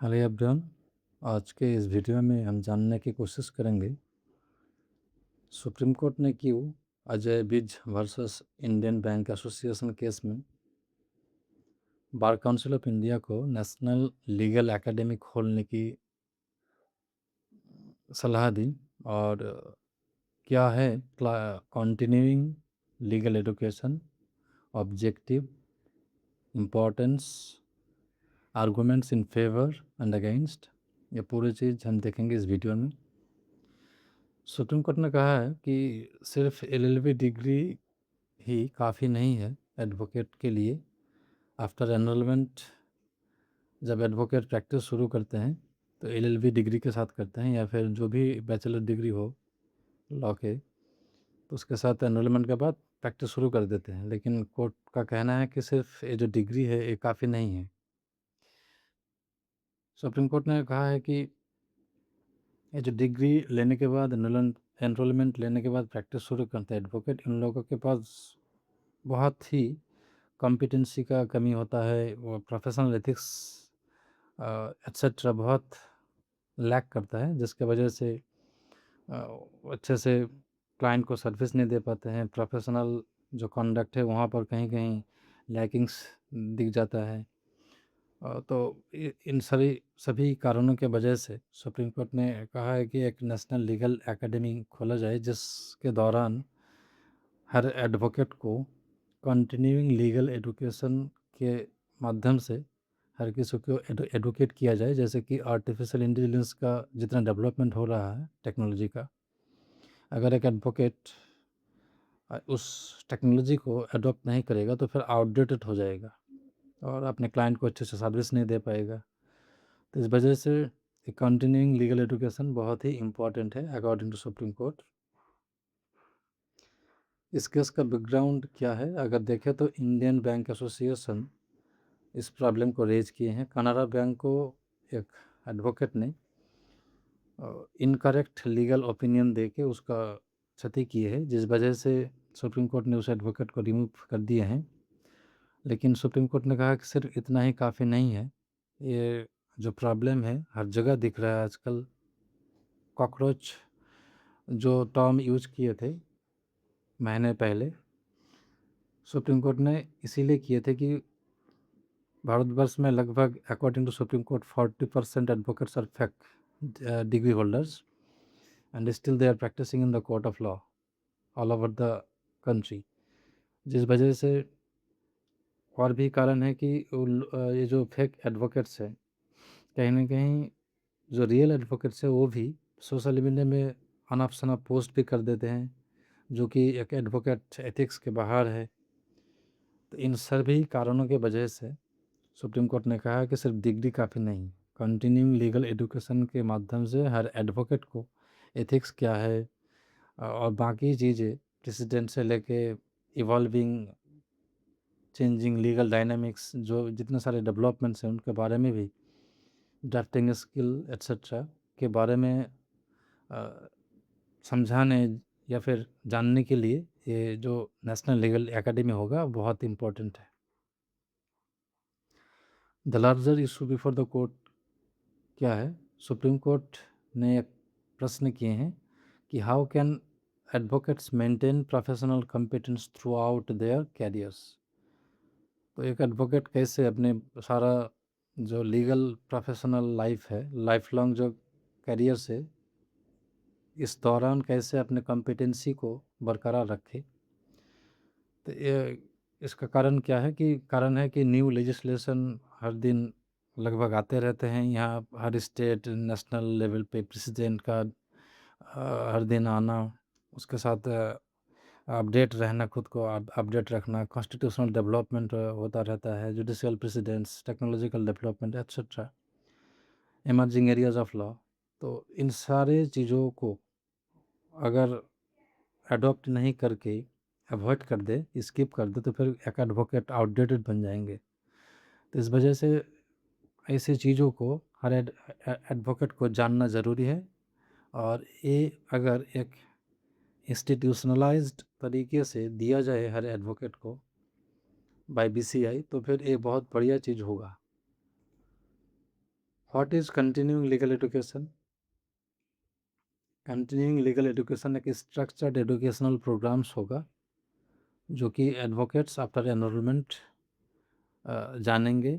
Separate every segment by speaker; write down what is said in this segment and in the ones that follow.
Speaker 1: Hello everyone. आज के इस वीडियो में हम जानने की कोशिश करेंगे सुप्रीम कोर्ट ने क्यों Ajay Vij versus Indian Bank Association case में बार काउंसिल ऑफ इंडिया को नेशनल लीगल एकेडमी खोलने की सलाह दी और क्या है continuing legal education objective importance arguments in favour and against. ये पूरी चीज़ हम देखेंगे इस वीडियो में। सुप्रीम कोर्ट ने कहा है कि सिर्फ एलएलबी डिग्री ही काफ़ी नहीं है एडवोकेट के लिए। आफ्टर एनरोलमेंट जब एडवोकेट प्रैक्टिस शुरू करते हैं तो एलएलबी डिग्री के साथ करते हैं या फिर जो भी बैचलर डिग्री हो लॉ के, तो उसके साथ एनरोलमेंट के बाद प्रैक्टिस शुरू कर देते हैं। लेकिन कोर्ट का कहना है कि सिर्फ ये जो डिग्री है ये काफ़ी नहीं है। सुप्रीम कोर्ट ने कहा है कि ये जो डिग्री लेने के बाद एनरोलमेंट लेने के बाद प्रैक्टिस शुरू करते हैं एडवोकेट, इन लोगों के पास बहुत ही कॉम्पिटेंसी का कमी होता है। वो प्रोफेशनल एथिक्स एट्सेट्रा बहुत लैक करता है, जिसके वजह से अच्छे से क्लाइंट को सर्विस नहीं दे पाते हैं। प्रोफेशनल जो कंडक्ट है वहाँ पर कहीं कहीं लैकिंग्स दिख जाता है। तो इन सभी कारणों के वजह से सुप्रीम कोर्ट ने कहा है कि एक नेशनल लीगल एकेडमी खोला जाए जिसके दौरान हर एडवोकेट को कंटिन्यूइंग लीगल एजुकेशन के माध्यम से हर किसी को एडवोकेट किया जाए। जैसे कि आर्टिफिशियल इंटेलिजेंस का जितना डेवलपमेंट हो रहा है टेक्नोलॉजी का, अगर एक एडवोकेट उस टेक्नोलॉजी को अडॉप्ट नहीं करेगा तो फिर आउटडेटेड हो जाएगा और अपने क्लाइंट को अच्छे से सर्विस नहीं दे पाएगा। तो इस वजह से कंटिन्यूइंग लीगल एजुकेशन बहुत ही इम्पॉर्टेंट है अकॉर्डिंग टू सुप्रीम कोर्ट। इस केस का बैकग्राउंड क्या है अगर देखें तो इंडियन बैंक एसोसिएशन इस प्रॉब्लम को रेज किए हैं। कनारा बैंक को एक एडवोकेट ने इनकरेक्ट लीगल ओपिनियन दे के उसका क्षति की है, जिस वजह से सुप्रीम कोर्ट ने उस एडवोकेट को रिमूव कर दिए हैं। लेकिन सुप्रीम कोर्ट ने कहा कि सिर्फ इतना ही काफ़ी नहीं है। ये जो प्रॉब्लम है हर जगह दिख रहा है आजकल। कॉकरोच जो टर्म यूज किए थे महीने पहले, सुप्रीम कोर्ट ने इसीलिए किए थे कि भारतवर्ष में लगभग according to Supreme Court 40% advocates are fake degree holders and still they are practicing in the court of law all over the country. जिस वजह से और भी कारण है कि ये जो फेक एडवोकेट्स हैं, कहीं ना कहीं जो रियल एडवोकेट्स है वो भी सोशल मीडिया में अनाप शनाप पोस्ट भी कर देते हैं, जो कि एक एडवोकेट एथिक्स के बाहर है। तो इन सभी कारणों के वजह से सुप्रीम कोर्ट ने कहा कि सिर्फ डिग्री काफ़ी नहीं, कंटिन्यूइंग लीगल एजुकेशन के माध्यम से हर एडवोकेट को एथिक्स क्या है और बाकी चीज़ें प्रेसिडेंट से लेके इवॉल्विंग चेंजिंग लीगल डायनामिक्स जो जितने सारे डेवलपमेंट्स हैं उनके बारे में भी, ड्राफ्टिंग स्किल एट्सेट्रा के बारे में समझाने या फिर जानने के लिए ये जो नेशनल लीगल एकेडमी होगा बहुत इम्पोर्टेंट है। The larger issue before the court क्या है? सुप्रीम कोर्ट ने एक प्रश्न किए हैं कि how can advocates maintain professional competence through out there carriers. तो एक एडवोकेट कैसे अपने सारा जो लीगल प्रोफेशनल लाइफ है, लाइफ लॉन्ग जो करियर से, इस दौरान कैसे अपने कॉम्पिटेंसी को बरकरार रखे। तो ये इसका कारण क्या है कि कारण है कि न्यू लेजिस्लेशन हर दिन लगभग आते रहते हैं। यहाँ हर स्टेट नेशनल लेवल पे प्रेसिडेंट का हर दिन आना, उसके साथ अपडेट रहना, खुद को अपडेट रखना, कॉन्स्टिट्यूशनल डेवलपमेंट होता रहता है, judicial precedents, technological development etcetera, emerging areas of law. तो इन सारे चीज़ों को अगर अडॉप्ट नहीं करके अवॉइड कर दे, स्किप कर दे, तो फिर एक एडवोकेट आउटडेटेड बन जाएंगे। तो इस वजह से ऐसी चीज़ों को हर एडवोकेट को जानना ज़रूरी है। और ये अगर एक इंस्टीट्यूशनलाइज्ड तरीके से दिया जाए हर एडवोकेट को बाय बीसीआई, तो फिर ये बहुत बढ़िया चीज़ होगा। What is continuing legal education? Continuing legal education एक स्ट्रक्चर्ड एजुकेशनल प्रोग्राम्स होगा जो कि एडवोकेट्स आफ्टर एनरोलमेंट जानेंगे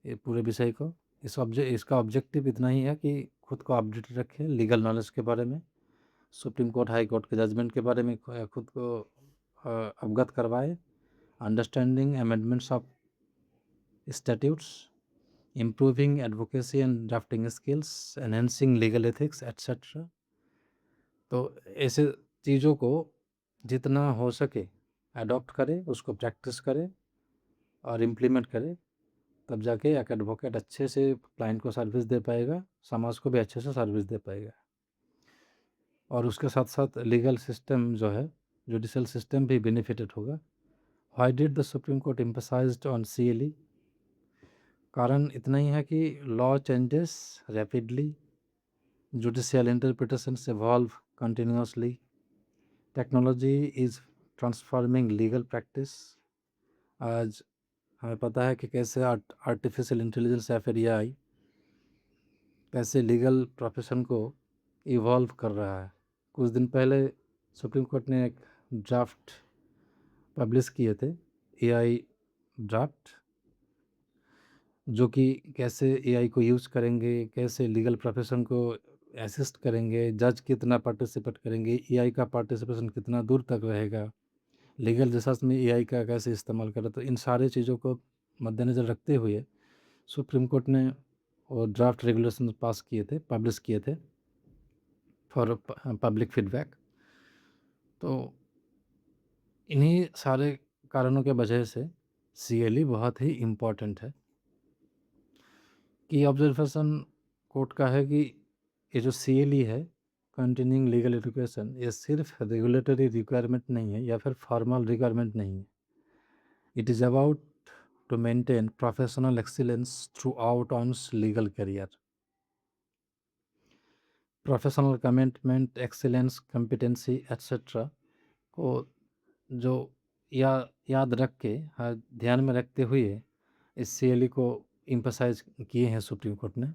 Speaker 1: ये पूरे विषय को। इसका ऑब्जेक्टिव इतना ही है कि खुद को अपडेटेड रखें लीगल नॉलेज के बारे में, सुप्रीम कोर्ट हाई कोर्ट के जजमेंट के बारे में खुद को अवगत करवाए, understanding amendments of statutes, improving advocacy and drafting skills, enhancing legal ethics etcetera. तो ऐसे चीज़ों को जितना हो सके अडॉप्ट करें, उसको प्रैक्टिस करें और इम्प्लीमेंट करें, तब जाके एक एडवोकेट अच्छे से क्लाइंट को सर्विस दे पाएगा, समाज को भी अच्छे से सर्विस दे पाएगा। और उसके साथ साथ लीगल सिस्टम जो है, जुडिशल सिस्टम भी बेनिफिटेड होगा। Why did the Supreme Court emphasised on CLE? कारण इतना ही है कि law changes rapidly, judicial interpretations evolve continuously, technology is transforming legal practice. आज हमें पता है कि कैसे आर्टिफिशियल इंटेलिजेंस या फिर AI कैसे लीगल प्रोफेशन को इवॉल्व कर रहा है। कुछ दिन पहले सुप्रीम कोर्ट ने एक ड्राफ्ट पब्लिश किए थे, AI ड्राफ्ट, जो कि कैसे AI को यूज़ करेंगे, कैसे लीगल प्रोफेशन को असिस्ट करेंगे, जज कितना पार्टिसिपेट करेंगे, AI का पार्टिसिपेशन कितना दूर तक रहेगा, लीगल रिसर्च में AI का कैसे इस्तेमाल करें। तो इन सारे चीज़ों को मद्देनज़र रखते हुए सुप्रीम कोर्ट ने वो ड्राफ्ट रेगुलेशन पास किए थे, पब्लिश किए थे फॉर पब्लिक फीडबैक। तो इन्हीं सारे कारणों के वजह से CLE बहुत ही इम्पॉर्टेंट है। की ऑब्जर्वेशन कोर्ट का है कि ये जो CLE है, कंटिन्यूइंग लीगल एजुकेशन, ये सिर्फ रेगुलेटरी रिक्वायरमेंट नहीं है या फिर फॉर्मल रिक्वायरमेंट नहीं है। It is about to maintain professional excellence throughout one's legal career. Professional commitment, excellence, competency etcetera को जो याद रख के, ध्यान में रखते हुए इस CLE को एम्फसाइज किए हैं सुप्रीम कोर्ट ने।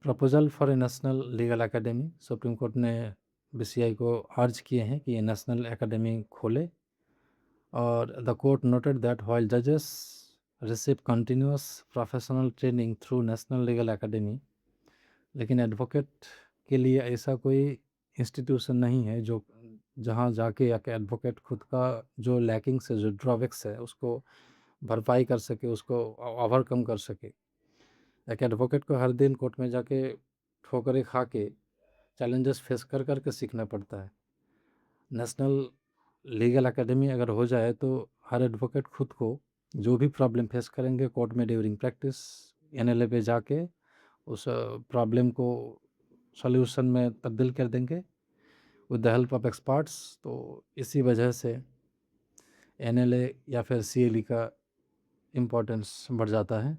Speaker 1: Proposal for a national legal academy, supreme Court ने BCI को अर्ज किए हैं कि ये नेशनल एकेडमी खोले। और the court noted that while जजेस receive continuous professional training through national legal academy, लेकिन एडवोकेट के लिए ऐसा कोई इंस्टीट्यूशन नहीं है जो जहाँ जाके एडवोकेट खुद का जो लैकिंग्स है, जो ड्रॉबैक्स है, उसको भरपाई कर सके, उसको ओवरकम कर सके। एक एडवोकेट को हर दिन कोर्ट में जाके ठोकरें खा के, चैलेंजेस फेस कर करके सीखना पड़ता है। नेशनल लीगल एकेडमी अगर हो जाए तो हर एडवोकेट खुद को जो भी प्रॉब्लम फेस करेंगे कोर्ट में ड्यूरिंग प्रैक्टिस, NLA पे जाके उस प्रॉब्लम को सॉल्यूशन में तब्दील कर देंगे with the help of experts. तो इसी वजह से NLA या फिर CLE का इम्पोर्टेंस बढ़ जाता है।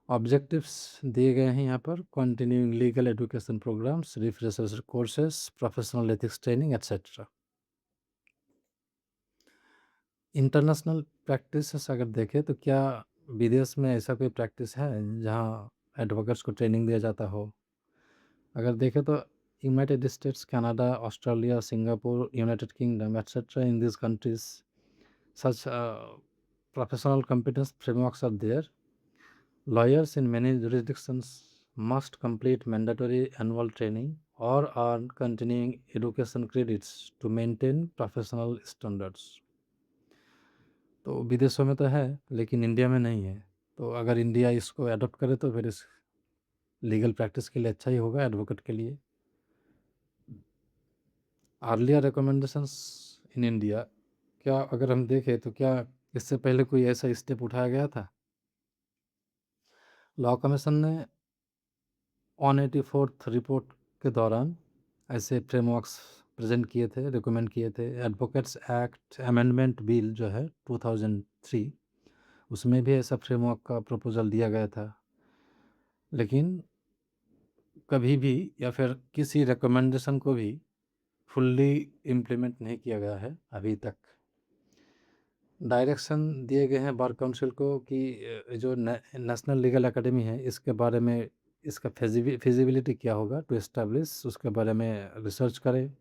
Speaker 1: ऑब्जेक्टिव्स दिए गए हैं यहाँ पर, continuing legal education programs, refresher courses, professional ethics training etcetera. International practices अगर देखें तो क्या विदेश में ऐसा कोई प्रैक्टिस है जहाँ एडवोकेट्स को ट्रेनिंग दिया जाता हो? अगर देखें तो United states, Canada, Australia, Singapore, United kingdom etcetera, in this countries such professional competence frameworks are there. Lawyers in many jurisdictions must complete mandatory annual training or earn continuing education credits to maintain professional standards. तो विदेशों में तो है लेकिन India में नहीं है। तो अगर इंडिया इसको अडॉप्ट करे तो फिर इस लीगल प्रैक्टिस के लिए अच्छा ही होगा एडवोकेट के लिए। अर्लियर रिकमेंडेशंस इन इंडिया, क्या अगर हम देखें तो क्या इससे पहले कोई ऐसा स्टेप उठाया गया था? लॉ कमीशन ने 184th रिपोर्ट के दौरान ऐसे फ्रेमवर्क्स प्रेजेंट किए थे, रिकमेंड किए थे। एडवोकेट्स एक्ट अमेंडमेंट बिल जो है 2003, उसमें भी ऐसा फ्रेमवर्क का प्रपोजल दिया गया था, लेकिन कभी भी या फिर किसी रिकमेंडेशन को भी फुल्ली इम्प्लीमेंट नहीं किया गया है अभी तक। डायरेक्शन दिए गए हैं बार काउंसिल को कि जो नेशनल लीगल एकेडमी है इसके बारे में इसका फिजिबिलिटी क्या होगा टू एस्टेब्लिश, उसके बारे में रिसर्च करें।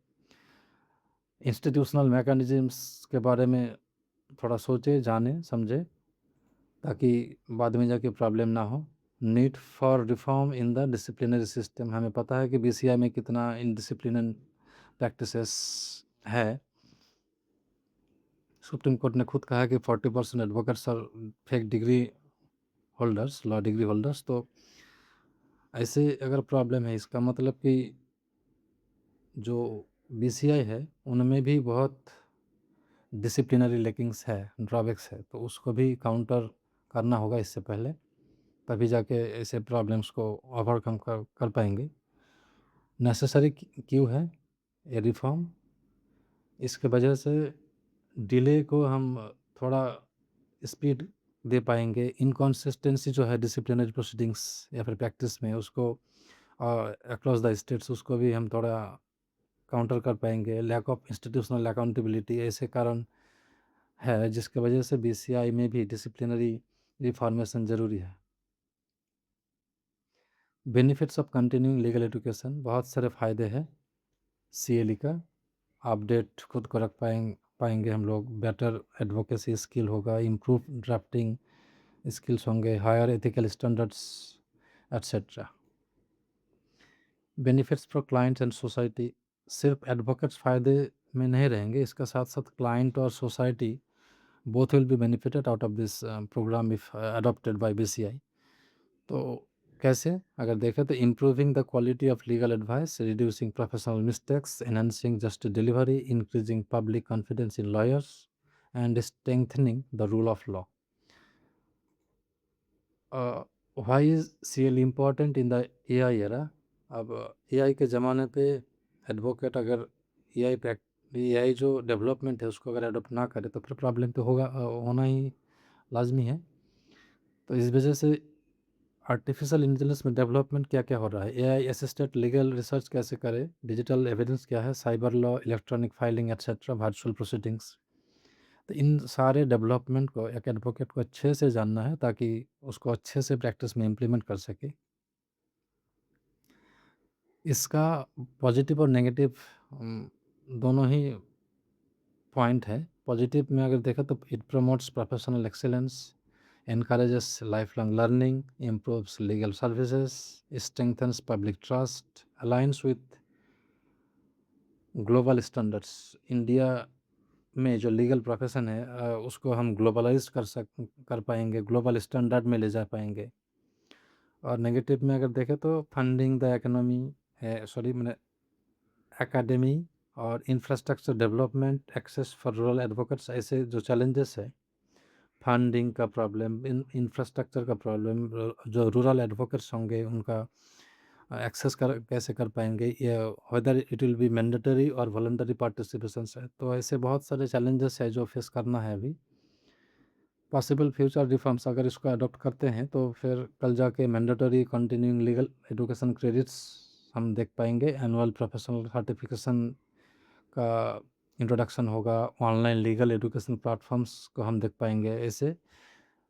Speaker 1: इंस्टीट्यूशनल मैकेनिज़म्स के बारे में थोड़ा सोचे, जाने, समझे, ताकि बाद में जाके प्रॉब्लम ना हो। Need for reform in the disciplinary system, हमें पता है कि बीसीआई में कितना इनडिसिप्लिन प्रैक्टिसेस है। सुप्रीम कोर्ट ने खुद कहा कि 40% advocates are fake degree holders, law degree holders. तो ऐसे अगर प्रॉब्लम है, इसका मतलब कि जो बीसीआई है उनमें भी बहुत डिसिप्लिनरी लेकिंग्स है, ड्रॉबैक्स है, तो उसको भी काउंटर करना होगा इससे पहले, तभी जाके ऐसे प्रॉब्लम्स को ओवरकम कर पाएंगे। नेसेसरी क्यों है ये रिफॉर्म? इसके वजह से डिले को हम थोड़ा स्पीड दे पाएंगे। इनकॉन्सिस्टेंसी जो है डिसिप्लिनरी प्रोसीडिंग्स या फिर प्रैक्टिस में, उसको अक्रॉस द स्टेट्स, उसको भी हम थोड़ा काउंटर कर पाएंगे। लैक ऑफ इंस्टीट्यूशनल अकाउंटेबिलिटी ऐसे कारण है जिसके वजह से बीसीआई में भी डिसिप्लिनरी रिफॉर्मेशन ज़रूरी है। Benefits of continuing legal education, बहुत सारे फ़ायदे हैं सीएलई का। अपडेट खुद को रख पाएंगे हम लोग। बेटर एडवोकेसी स्किल होगा, इम्प्रूव ड्राफ्टिंग स्किल्स होंगे, higher ethical standards etcetera. Benefits for clients and society, सिर्फ एडवोकेट्स फ़ायदे में नहीं रहेंगे, इसका साथ साथ क्लाइंट और society both will be benefited out of this program if adopted by BCI. तो कैसे अगर देखें तो improving the quality of legal advice, reducing professional mistakes, enhancing justice delivery, increasing public confidence in lawyers and strengthening the rule of law. Why is CL important in the AI era? अब AI के ज़माने पे advocate अगर AI जो development है उसको अगर adopt ना करे तो फिर प्रॉब्लम तो होगा, होना ही लाजमी है। तो इस वजह से आर्टिफिशियल इंटेलिजेंस में डेवलपमेंट क्या क्या हो रहा है, एआई असिस्टेड लीगल रिसर्च कैसे करे, डिजिटल एविडेंस क्या है, cyber law, electronic filing etcetera, virtual proceedings. तो इन सारे डेवलपमेंट को एक एडवोकेट को अच्छे से जानना है ताकि उसको अच्छे से प्रैक्टिस में इम्प्लीमेंट कर सके। इसका पॉजिटिव और नेगेटिव दोनों ही पॉइंट है। पॉजिटिव में अगर देखा तो it promotes professional excellence, encourages lifelong learning, improves legal services, strengthens public trust, aligns with global standards। India में जो लीगल प्रोफेशन है उसको हम ग्लोबलाइज कर पाएंगे, ग्लोबल स्टैंडर्ड में ले जा पाएंगे। और नेगेटिव में अगर देखें तो फंडिंग द इकोनॉमी है, सॉरी मैंने एकेडमी और infrastructure development, access for rural advocates, ऐसे जो चैलेंजेस है, फंडिंग का प्रॉब्लम, इंफ्रास्ट्रक्चर का प्रॉब्लम, जो रूरल एडवोकेट्स होंगे उनका एक्सेस कैसे कर पाएंगे, या whether it will be mandatory और वॉलंटरी पार्टिसिपेशन है। तो ऐसे बहुत सारे चैलेंजेस है जो फेस करना है अभी। पॉसिबल फ्यूचर रिफॉर्म्स, अगर इसको अडॉप्ट करते हैं तो फिर कल जाके mandatory continuing legal education credits हम देख पाएंगे, एनुअल प्रोफेशनल सर्टिफिकेशन का इंट्रोडक्शन होगा, ऑनलाइन लीगल एजुकेशन प्लेटफॉर्म्स को हम देख पाएंगे। ऐसे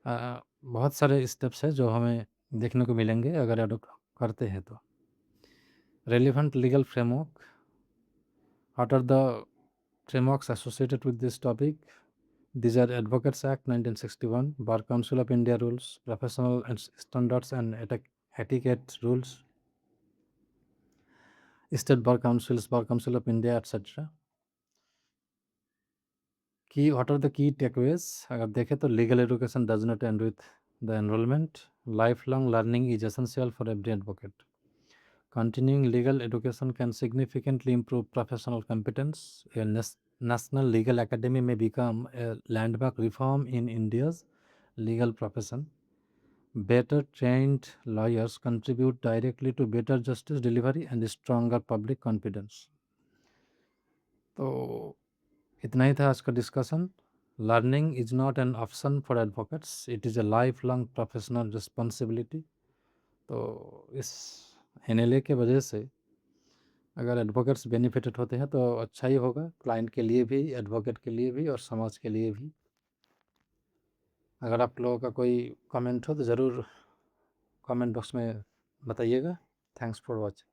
Speaker 1: बहुत सारे स्टेप्स हैं जो हमें देखने को मिलेंगे अगर अडॉप्ट करते हैं तो। Relevant legal framework, what are the frameworks associated with this topic? These are Advocates Act 1961, Bar Council of India rules, professional standards and etiquette rules, State Bar Councils, Bar Council of India, etc. What are the key takeaways? अगर देखें तो legal education does not end with the enrollment. Lifelong learning is essential for every advocate. Continuing legal education can significantly improve professional competence. A national legal academy may become a landmark reform in India's legal profession. Better trained lawyers contribute directly to better justice delivery and stronger public confidence. तो इतना ही था आज का discussion. Learning is not an option for advocates, it is a life long professional responsibility. तो इस एनएलए के वजह से अगर एडवोकेट्स बेनिफिटेड होते हैं तो अच्छा ही होगा, क्लाइंट के लिए भी, एडवोकेट के लिए भी और समाज के लिए भी। अगर आप लोगों का कोई कमेंट हो तो ज़रूर कमेंट बॉक्स में बताइएगा। Thanks for watching.